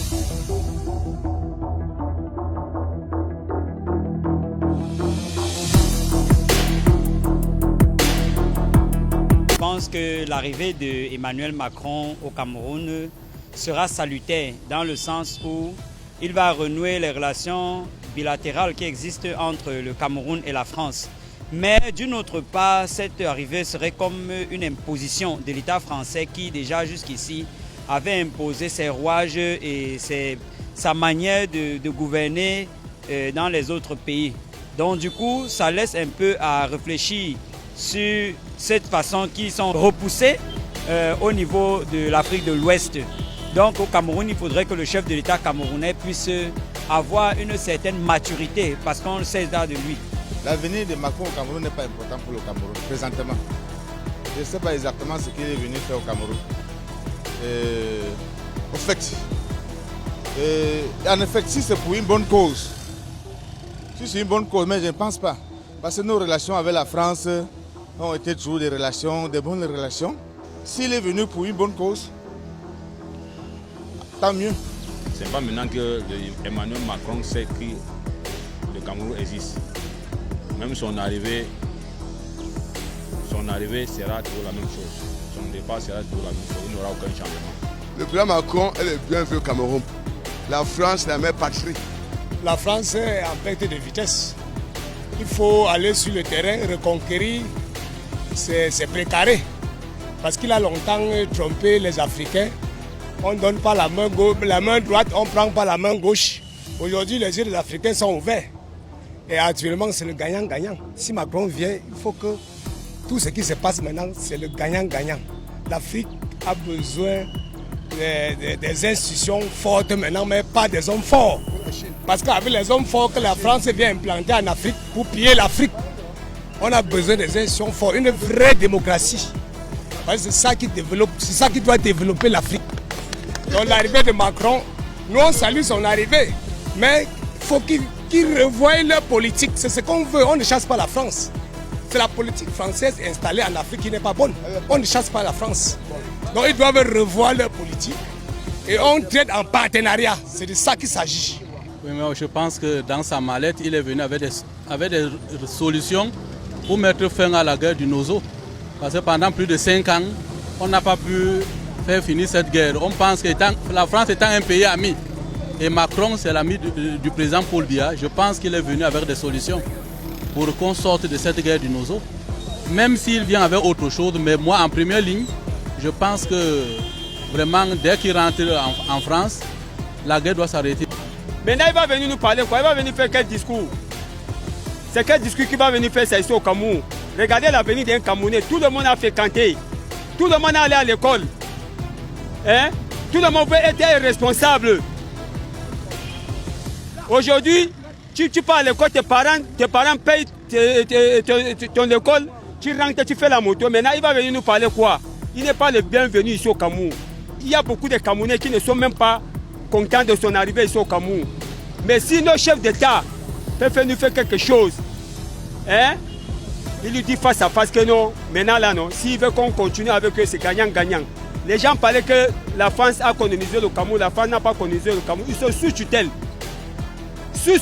Je pense que l'arrivée d'Emmanuel Macron au Cameroun sera salutaire dans le sens où il va renouer les relations bilatérales qui existent entre le Cameroun et la France. Mais d'une autre part, cette arrivée serait comme une imposition de l'État français qui déjà jusqu'ici avait imposé ses rouages et sa manière de gouverner dans les autres pays. Donc du coup, ça laisse un peu à réfléchir sur cette façon qu'ils sont repoussés au niveau de l'Afrique de l'Ouest. Donc au Cameroun, il faudrait que le chef de l'État camerounais puisse avoir une certaine maturité parce qu'on le sait de lui. L'avenir de Macron au Cameroun n'est pas important pour le Cameroun, présentement. Je ne sais pas exactement ce qu'il est venu faire au Cameroun. En effet, si c'est pour une bonne cause, si c'est une bonne cause, mais je ne pense pas. Parce que nos relations avec la France ont été toujours des relations, des bonnes relations. S'il est venu pour une bonne cause, tant mieux. Ce n'est pas maintenant que Emmanuel Macron sait que le Cameroun existe. Même son arrivée sera toujours la même chose. Son départ sera toujours la même chose. Il n'y aura aucun changement. Le président Macron est le bienvenu au Cameroun. La France est la mère patrie. La France est en perte de vitesse. Il faut aller sur le terrain, reconquérir ses précarés. Parce qu'il a longtemps trompé les Africains. On ne donne pas la main droite, on ne prend pas la main gauche. Aujourd'hui, les yeux des Africains sont ouverts. Et actuellement, c'est le gagnant-gagnant. Si Macron vient, il faut que tout ce qui se passe maintenant, c'est le gagnant-gagnant. L'Afrique a besoin des institutions fortes maintenant, mais pas des hommes forts. Parce qu'avec les hommes forts que la France vient implanter en Afrique pour piller l'Afrique, on a besoin des institutions fortes, une vraie démocratie. C'est ça qui doit développer l'Afrique. Donc l'arrivée de Macron, nous on salue son arrivée, mais il faut qu'ils revoient leur politique. C'est ce qu'on veut, on ne chasse pas la France. C'est la politique française installée en Afrique qui n'est pas bonne. On ne chasse pas la France. Donc ils doivent revoir leur politique et on traite en partenariat. C'est de ça qu'il s'agit. Oui, mais je pense que dans sa mallette, il est venu avec des solutions pour mettre fin à la guerre du Nozo. Parce que pendant plus de 5 ans, on n'a pas pu faire finir cette guerre. On pense que la France étant un pays ami, et Macron c'est l'ami du président Paul Biya, je pense qu'il est venu avec des solutions pour qu'on sorte de cette guerre du Nozo. Même s'il vient avec autre chose, mais moi en première ligne, je pense que vraiment dès qu'il rentre en France, la guerre doit s'arrêter. Maintenant il va venir nous parler quoi? Il va venir faire quel discours? C'est quel discours qu'il va venir faire ça ici au Cameroun? Regardez l'avenir d'un Camerounais, tout le monde a fréquenté, tout le monde est allé à l'école. Hein? Tout le monde peut être responsable. Aujourd'hui, tu pars à l'école, tes parents payent ton école, tu rentres, tu fais la moto. Maintenant, il va venir nous parler quoi? Il n'est pas le bienvenu ici au Cameroun. Il y a beaucoup de Camerounais qui ne sont même pas contents de son arrivée ici au Cameroun. Mais si nos chefs d'État peuvent nous faire quelque chose, hein? Il lui dit face à face que non, maintenant là non. S'il veut qu'on continue avec eux, c'est gagnant-gagnant. Les gens parlaient que la France a colonisé le Cameroun, la France n'a pas colonisé le Cameroun. Ils sont sous tutelle. Sous